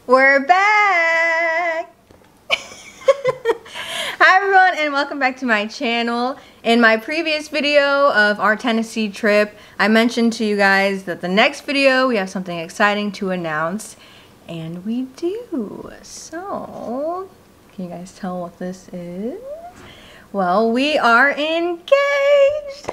We're back! Hi everyone and welcome back to my channel. In my previous video of our Tennessee trip, I mentioned to you guys that the next video we have something exciting to announce, and we do. So, can you guys tell what this is? Well, we are engaged!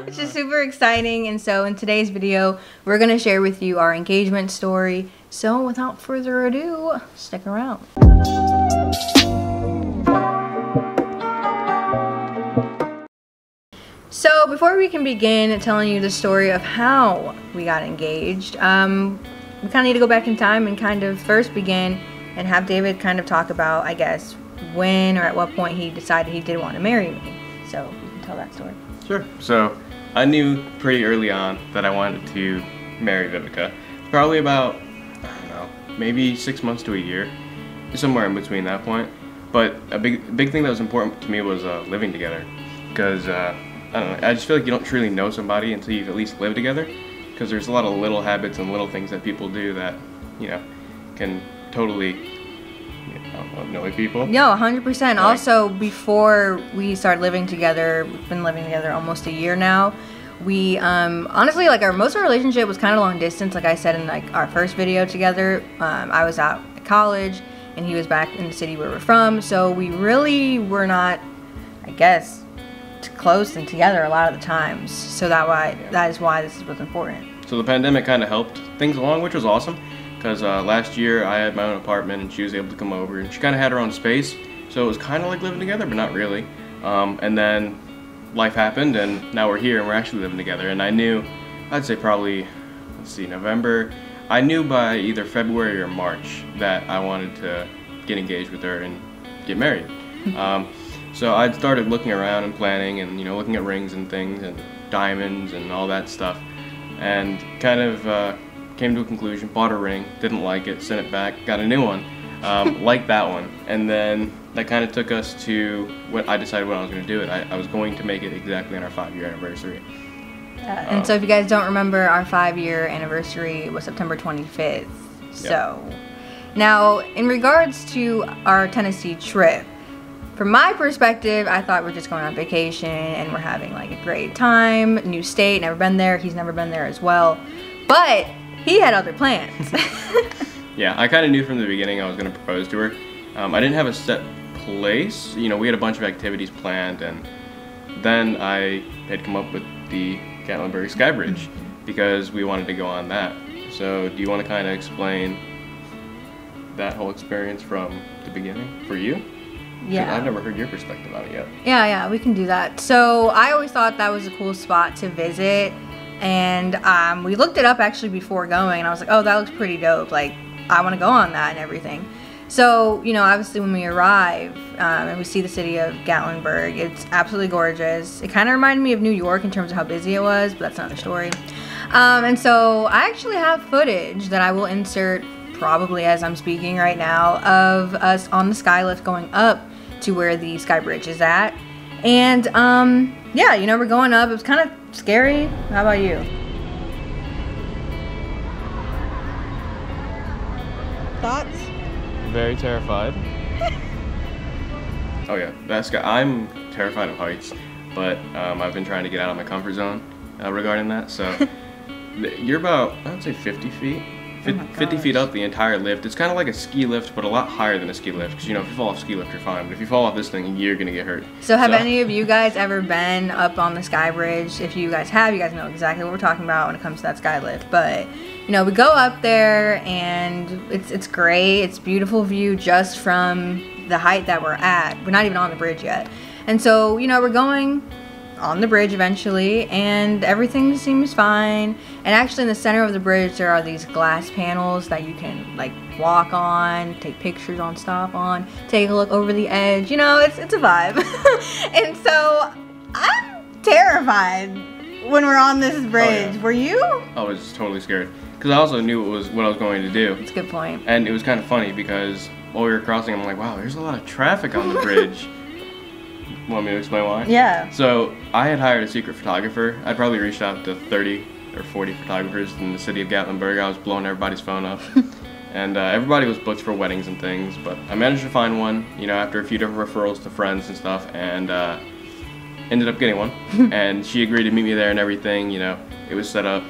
Which is super exciting, and so in today's video we're going to share with you our engagement story. So without further ado, stick around. So before we can begin telling you the story of how we got engaged, we kind of need to go back in time and kind of first begin and have David kind of talk about, I guess, when or at what point he decided he did want to marry me. So you can tell that story. Sure. So I knew pretty early on that I wanted to marry Vivica. Probably about, I don't know, maybe 6 months to a year, somewhere in between that point. But a big thing that was important to me was living together, because I don't know, I just feel like you don't truly know somebody until you've at least lived together, because there's a lot of little habits and little things that people do that, you know, can totally annoy people. No, 100%. Like, also, before we started living together, we've been living together almost a year now. We honestly, like, most of our relationship was kind of long distance. Like I said in like our first video together, I was out at college and he was back in the city where we're from. So we really were not, I guess, close and together a lot of the times. So that is why this was important. So the pandemic kind of helped things along, which was awesome. Because last year I had my own apartment and she was able to come over and she kind of had her own space, so it was kind of like living together, but not really. And then life happened and now we're here and we're actually living together. And I knew, I'd say probably, let's see, November, I knew by either February or March that I wanted to get engaged with her and get married. So I started looking around and planning and, you know, looking at rings and things and diamonds and all that stuff, and kind of came to a conclusion, bought a ring, didn't like it, sent it back, got a new one, liked that one, and then that kind of took us to what I decided when I was going to do it. I was going to make it exactly on our 5-year anniversary. And so if you guys don't remember, our 5-year anniversary was September 25th. So now in regards to our Tennessee trip, from my perspective, I thought we're just going on vacation and we're having like a great time, new state, never been there, he's never been there as well, but he had other plans. Yeah, I kind of knew from the beginning I was going to propose to her. I didn't have a set place. You know, we had a bunch of activities planned, and then I had come up with the Gatlinburg SkyBridge because we wanted to go on that. So do you want to kind of explain that whole experience from the beginning for you? Yeah. I've never heard your perspective on it yet. Yeah, we can do that. So I always thought that was a cool spot to visit. And we looked it up actually before going, and I was like, oh, that looks pretty dope. Like, I want to go on that and everything. So, you know, obviously when we arrive and we see the city of Gatlinburg, it's absolutely gorgeous. It kind of reminded me of New York in terms of how busy it was, but that's another story. And so I actually have footage that I will insert probably as I'm speaking right now of us on the skylift going up to where the SkyBridge is at. And yeah, you know, we're going up. It was kind of scary. How about you? Thoughts? Very terrified. Oh yeah, I'm terrified of heights, but I've been trying to get out of my comfort zone regarding that. So you're about, I would say 50 feet. 50 feet up the entire lift. It's kind of like a ski lift, but a lot higher than a ski lift. Because, you know, if you fall off a ski lift, you're fine. But if you fall off this thing, you're going to get hurt. So have any of you guys ever been up on the SkyBridge? If you guys have, you guys know exactly what we're talking about when it comes to that sky lift. But, you know, we go up there, and it's great. It's beautiful view just from the height that we're at. We're not even on the bridge yet. And so, you know, we're going on the bridge eventually, and everything seems fine. And actually in the center of the bridge there are these glass panels that you can like walk on, take pictures on, stop on, take a look over the edge. You know, it's a vibe. And so I'm terrified when we're on this bridge. Oh, yeah. Were you? I was totally scared because I also knew what I was going to do. That's a good point. And it was kind of funny because while we were crossing, I'm like, wow, there's a lot of traffic on the bridge. Want me to explain why? Yeah. So I had hired a secret photographer. I'd probably reached out to 30 or 40 photographers in the city of Gatlinburg. I was blowing everybody's phone up. and everybody was booked for weddings and things, but I managed to find one, you know, after a few different referrals to friends and stuff, and ended up getting one. And she agreed to meet me there and everything, you know, it was set up.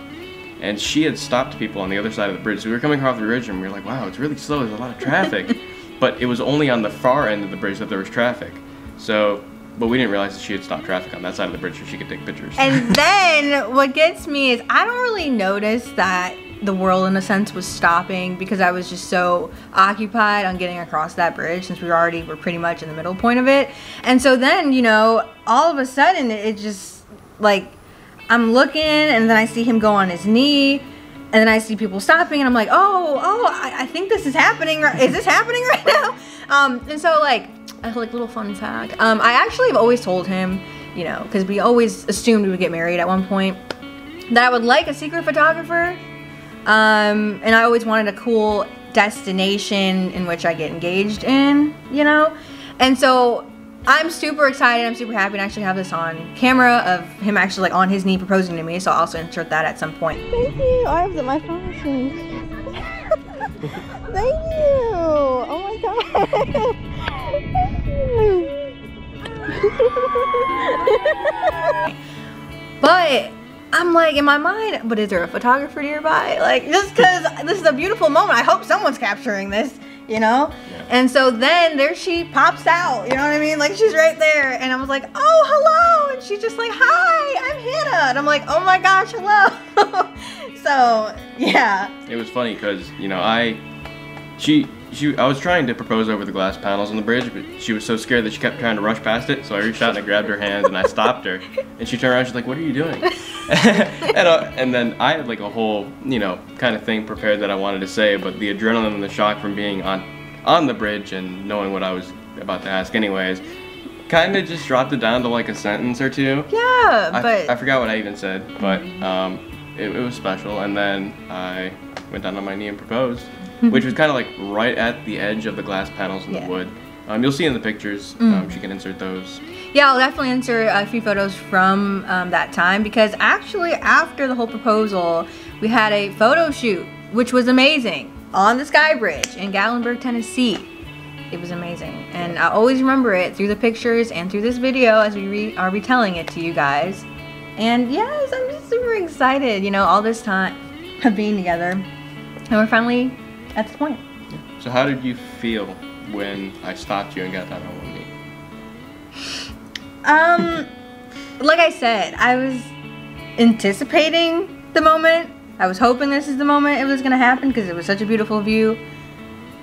And she had stopped people on the other side of the bridge. So we were coming across the bridge and we were like, wow, it's really slow, there's a lot of traffic. But it was only on the far end of the bridge that there was traffic. So, but we didn't realize that she had stopped traffic on that side of the bridge so she could take pictures. And then what gets me is I don't really notice that the world in a sense was stopping because I was just so occupied on getting across that bridge since we were pretty much in the middle point of it. And so then, you know, all of a sudden it just like, I'm looking and then I see him go on his knee and then I see people stopping and I'm like, I think this is happening. Is this happening right now? And so like a little fun fact. I actually have always told him, you know, because we always assumed we would get married at one point, that I would like a secret photographer. And I always wanted a cool destination in which I get engaged in, you know? And so I'm super excited, I'm super happy, and I actually have this on camera of him actually like on his knee proposing to me, so I'll also insert that at some point. Thank you, I have my phone with me. Thank you, oh my god. Thank you. But I'm like in my mind, but is there a photographer nearby? Like just because this is a beautiful moment, I hope someone's capturing this, you know? Yeah. And so then there she pops out, you know what I mean? Like she's right there and I was like, oh, hello. And she's just like, hi, I'm Hannah. And I'm like, oh my gosh, hello. So yeah. It was funny because, you know, I was trying to propose over the glass panels on the bridge, but she was so scared that she kept trying to rush past it. So I reached out and I grabbed her hand and I stopped her. And she turned around, she's like, what are you doing? and then I had like a whole, you know, kind of thing prepared that I wanted to say, but the adrenaline and the shock from being on the bridge and knowing what I was about to ask anyways, kind of just dropped it down to like a sentence or two. Yeah, but I forgot what I even said, but it was special. And then I went down on my knee and proposed. Which was kind of like right at the edge of the glass panels in the wood. You'll see in the pictures, she can insert those. Yeah, I'll definitely insert a few photos from that time because actually after the whole proposal, we had a photo shoot, which was amazing, on the SkyBridge in Gatlinburg, Tennessee. It was amazing, and I always remember it through the pictures and through this video as we are retelling it to you guys. And yes, I'm just super excited, you know, all this time of being together, and we're finally at this point. So how did you feel when I stopped you and got down on one knee? Like I said, I was anticipating the moment. I was hoping this is the moment it was gonna happen because it was such a beautiful view.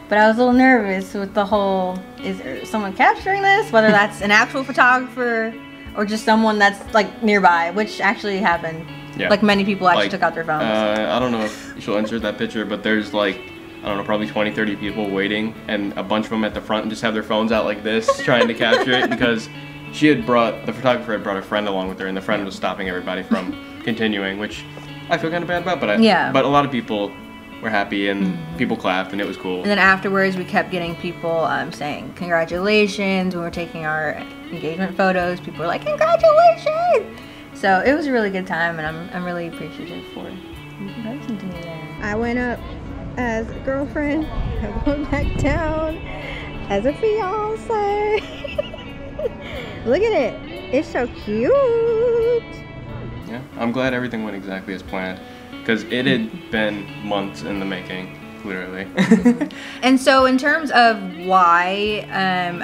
But I was a little nervous with the whole, is there someone capturing this? Whether that's an actual photographer or just someone that's like nearby, which actually happened. Yeah. Like many people actually took out their phones. I don't know if she'll insert that picture, but there's like, I don't know, probably 20, 30 people waiting, and a bunch of them at the front just have their phones out like this, trying to capture it, because the photographer had brought a friend along with her, and the friend was stopping everybody from continuing, which I feel kind of bad about, but but a lot of people were happy, and people clapped, and it was cool. And then afterwards, we kept getting people saying congratulations when we were taking our engagement photos. People were like, congratulations! So it was a really good time, and I'm really appreciative for you proposing to me there. I went up as a girlfriend, I went back down as a fiancé. Look at it, it's so cute. Yeah, I'm glad everything went exactly as planned, because it had been months in the making, literally. And so in terms of why,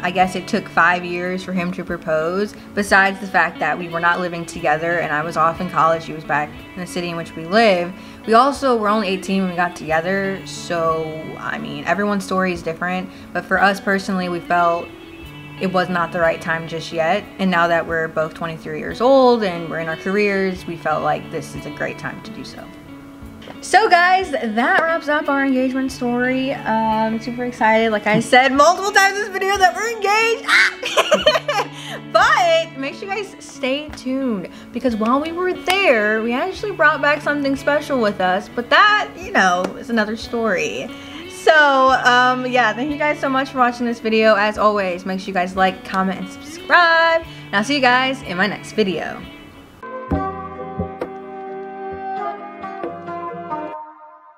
I guess it took 5 years for him to propose, besides the fact that we were not living together and I was off in college, he was back in the city in which we live. We also were only 18 when we got together, so I mean, everyone's story is different, but for us personally, we felt it was not the right time just yet, and now that we're both 23 years old and we're in our careers, we felt like this is a great time to do so. So guys, that wraps up our engagement story. I'm super excited, like I said multiple times in this video, that we're engaged. But make sure you guys stay tuned, because while we were there, we actually brought back something special with us, but that, you know, is another story. So yeah, thank you guys so much for watching this video. As always, make sure you guys like, comment, and subscribe, and I'll see you guys in my next video.